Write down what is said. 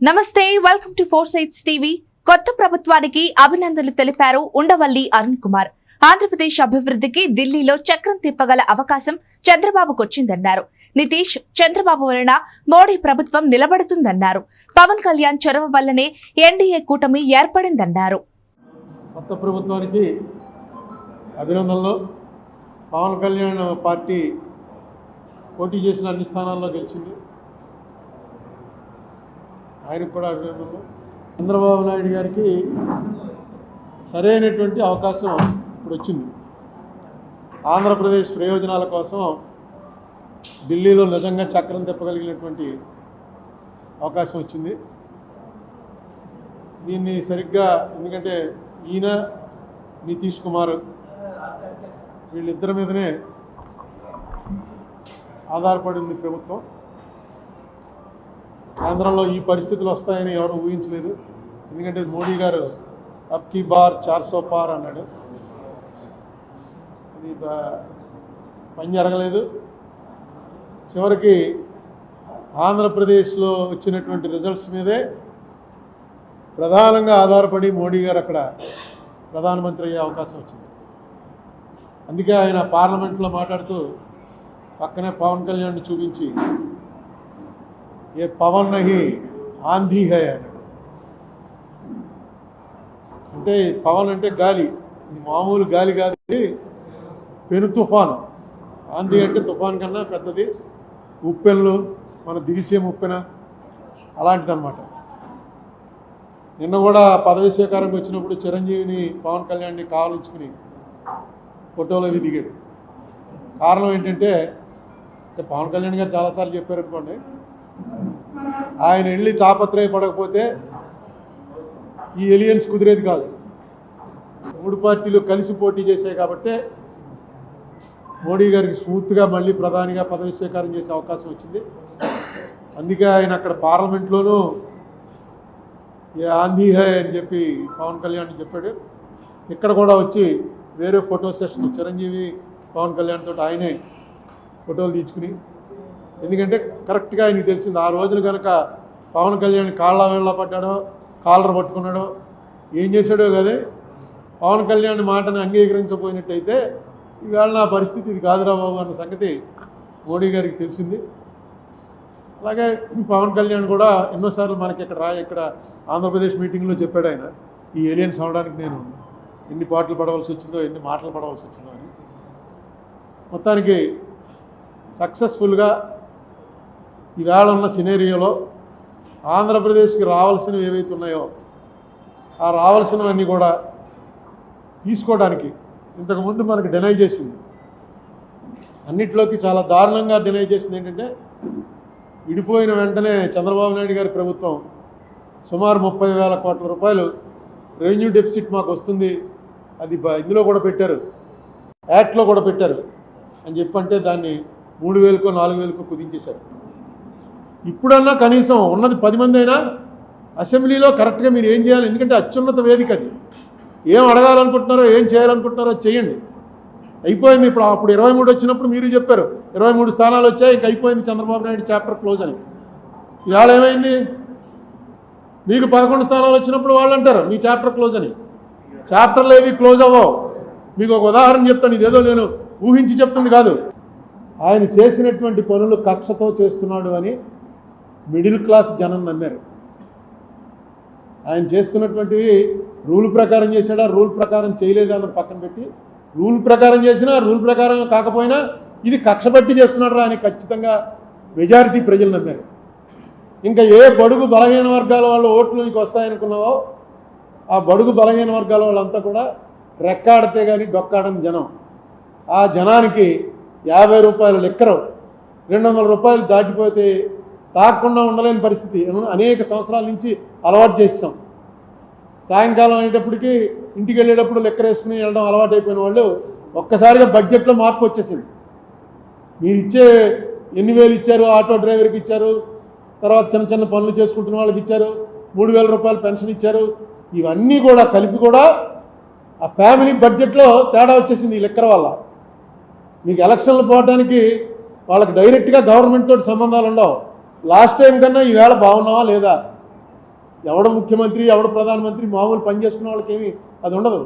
నమస్తే, welcome to four sites TV. కొత్త ప్రభుత్వానికి అభినందనలు తెలిపారు ఉండవల్లి అరుణ్ కుమార్. ఆంధ్రప్రదేశ్ అభివృద్ధికి ఢిల్లీలో చక్రం తిప్పగల అవకాశం చంద్రబాబుకొచ్చిందన్నారు. నితీష్, చంద్రబాబు వలన మోడీ ప్రభుత్వం నిలబడుతుందన్నారు. పవన్ కళ్యాణ్ చొరవ వల్లనే ఎన్డీఏ కూటమి ఏర్పడిందన్నారు. కొత్త ప్రభుత్వానికి అభినందనలు. పవన్ కళ్యాణ్ పార్టీ పోటీ చేసిన అన్ని స్థానాల్లో గెలిచింది, ఆయనకు కూడా అభినందనలు. చంద్రబాబు నాయుడు గారికి సరైనటువంటి అవకాశం ఇప్పుడు వచ్చింది. ఆంధ్రప్రదేశ్ ప్రయోజనాల కోసం ఢిల్లీలో నిజంగా చక్రం తిప్పగలిగినటువంటి అవకాశం వచ్చింది. దీన్ని సరిగ్గా, ఎందుకంటే ఈయన నితీష్ కుమార్ వీళ్ళిద్దరి మీదనే ఆధారపడింది ప్రభుత్వం. కేంద్రంలో ఈ పరిస్థితులు వస్తాయని ఎవరు ఊహించలేదు. ఎందుకంటే మోడీ గారు అబ్ కీ బార్ 400 పార్ అన్నాడు. అది పని జరగలేదు. చివరికి ఆంధ్రప్రదేశ్లో వచ్చినటువంటి రిజల్ట్స్ మీదే ప్రధానంగా ఆధారపడి మోడీ గారు అక్కడ ప్రధానమంత్రి అయ్యే అవకాశం వచ్చింది. అందుకే ఆయన పార్లమెంట్లో మాట్లాడుతూ పక్కనే పవన్ కళ్యాణ్ని చూపించి ఏ పవన్ నహి ఆంధీ హై అన్నాడు. అంటే పవన్ అంటే గాలి, ఇది మామూలు గాలి కాదు, ఇది పెను తుఫాను. ఆంధీ అంటే తుఫాన్ కన్నా పెద్దది. ఉప్పెన్లు, మన దివిసీమ ఉప్పెన అలాంటిదన్నమాట. నిన్న కూడా పదవి స్వీకారంకి వచ్చినప్పుడు చిరంజీవిని పవన్ కళ్యాణ్ని కావలించుకుని ఫోటోలో దిగాడు. కారణం ఏంటంటే పవన్ కళ్యాణ్ గారు చాలాసార్లు చెప్పారు అనుకోండి, ఆయన వెళ్ళి తాపత్రయపడకపోతే ఈ ఎలియన్స్ కుదిరేది కాదు. 3 పార్టీలు కలిసి పోటీ చేశాయి కాబట్టి మోడీ గారికి స్మూత్గా మళ్ళీ ప్రధానిగా పదవి స్వీకారం చేసే అవకాశం వచ్చింది. అందుకే ఆయన అక్కడ పార్లమెంట్లోనూ ఏ ఆంధీ హై అని చెప్పి పవన్ కళ్యాణ్ చెప్పాడు. ఇక్కడ కూడా వచ్చి వేరే ఫోటో సెషన్ చిరంజీవి పవన్ కళ్యాణ్ తోటి ఆయనే ఫోటోలు తీసుకుని, ఎందుకంటే కరెక్ట్గా ఆయనకి తెలిసింది ఆ రోజున కనుక పవన్ కళ్యాణ్ కాళ్ళ వేళ్ళ పడ్డాడో, కాలర్ పట్టుకున్నాడో, ఏం చేశాడో కదే, పవన్ కళ్యాణ్ మాటను అంగీకరించబోయినట్టయితే ఈవేళ నా పరిస్థితి ఇది కాదురా బాబు అన్న సంగతి మోడీ గారికి తెలిసింది. అలాగే పవన్ కళ్యాణ్ కూడా ఎన్నోసార్లు మనకి ఇక్కడ ఆంధ్రప్రదేశ్ మీటింగ్లో చెప్పాడు ఆయన, ఈ ఏలియన్స్ అవడానికి నేను ఎన్ని పాటలు పడవలసి వచ్చిందో, ఎన్ని మాటలు పడవలసి వచ్చిందో అని. మొత్తానికి సక్సెస్ఫుల్గా ఈవేళ ఉన్న సినేరియోలో ఆంధ్రప్రదేశ్కి రావాల్సినవి ఏవైతే ఉన్నాయో ఆ రావాల్సినవన్నీ కూడా తీసుకోవడానికి ఇంతకుముందు మనకు డినై చేసింది. అన్నిట్లోకి చాలా దారుణంగా డినై చేసింది ఏంటంటే, విడిపోయిన వెంటనే చంద్రబాబు నాయుడు గారి ప్రభుత్వం సుమారు 30,000 కోట్ల రూపాయలు రెవెన్యూ డెఫిసిట్ మాకు వస్తుంది, అది ఇందులో కూడా పెట్టారు, యాక్ట్లో కూడా పెట్టారు అని చెప్పంటే దాన్ని 3,000కో 4,000కో కుదించేశారు. ఇప్పుడన్నా కనీసం ఉన్నది 10 మంది అయినా అసెంబ్లీలో కరెక్ట్గా మీరు ఏం చేయాలి, ఎందుకంటే అత్యున్నత వేదిక అది. ఏం అడగాలనుకుంటున్నారో, ఏం చేయాలనుకుంటున్నారో చేయండి. అయిపోయింది. అప్పుడు 23 వచ్చినప్పుడు మీరు చెప్పారు 23 స్థానాలు వచ్చాయి, ఇంక అయిపోయింది చంద్రబాబు నాయుడు చాప్టర్ క్లోజ్ అని. ఇవాళ ఏమైంది? మీకు 11 స్థానాలు వచ్చినప్పుడు వాళ్ళు అంటారు మీ చాప్టర్ క్లోజ్ అని. చాప్టర్లు ఏవి క్లోజ్ అవ్వవు. మీకు ఒక ఉదాహరణ చెప్తాను, ఇదేదో నేను ఊహించి చెప్తుంది కాదు. ఆయన చేసినటువంటి పనులు కక్షతో చేస్తున్నాడు అని మిడిల్ క్లాస్ జనం నమ్మారు. ఆయన చేస్తున్నటువంటివి రూల్ ప్రకారం చేశాడా, రూల్ ప్రకారం చేయలేదా అన్నది పక్కన పెట్టి, రూల్ ప్రకారం చేసినా రూల్ ప్రకారం కాకపోయినా ఇది కక్ష పట్టి చేస్తున్నాడు అని ఖచ్చితంగా మెజారిటీ ప్రజలు నమ్మారు. ఇంకా ఏ బడుగు బలహీన వర్గాల వాళ్ళ ఓట్లు నీకు వస్తాయనుకున్నావో ఆ బడుగు బలహీన వర్గాల వాళ్ళంతా కూడా రెక్కాడితే కానీ డొక్కాడని జనం. ఆ జనానికి 50 రూపాయల లెక్కరు 200 రూపాయలు దాటిపోతే తాకుండా ఉండలేని పరిస్థితి అనేక సంవత్సరాల నుంచి అలవాటు చేస్తాం. సాయంకాలం అయ్యేటప్పటికి ఇంటికి వెళ్ళేటప్పుడు లెక్కర వేసుకుని వెళ్ళడం అలవాటు అయిపోయిన వాళ్ళు ఒక్కసారిగా బడ్జెట్లో మార్పు వచ్చేసింది. మీరు ఇచ్చే ఎన్ని వేలు ఇచ్చారు, ఆటో డ్రైవర్కి ఇచ్చారు, తర్వాత చిన్న చిన్న పనులు చేసుకుంటున్న వాళ్ళకి ఇచ్చారు, 3,000 రూపాయలు పెన్షన్ ఇచ్చారు, ఇవన్నీ కూడా కలిపి కూడా ఆ ఫ్యామిలీ బడ్జెట్లో తేడా వచ్చేసింది ఈ లెక్కర వల్ల. మీకు ఎలక్షన్లు పోవడానికి వాళ్ళకి డైరెక్ట్గా గవర్నమెంట్ తోటి సంబంధాలు ఉండవు. లాస్ట్ టైం కన్నా ఈవేళ బాగున్నావా లేదా, ఎవడు ముఖ్యమంత్రి ఎవడు ప్రధానమంత్రి మామూలు పని చేసుకునే వాళ్ళకి ఏమి అది ఉండదు.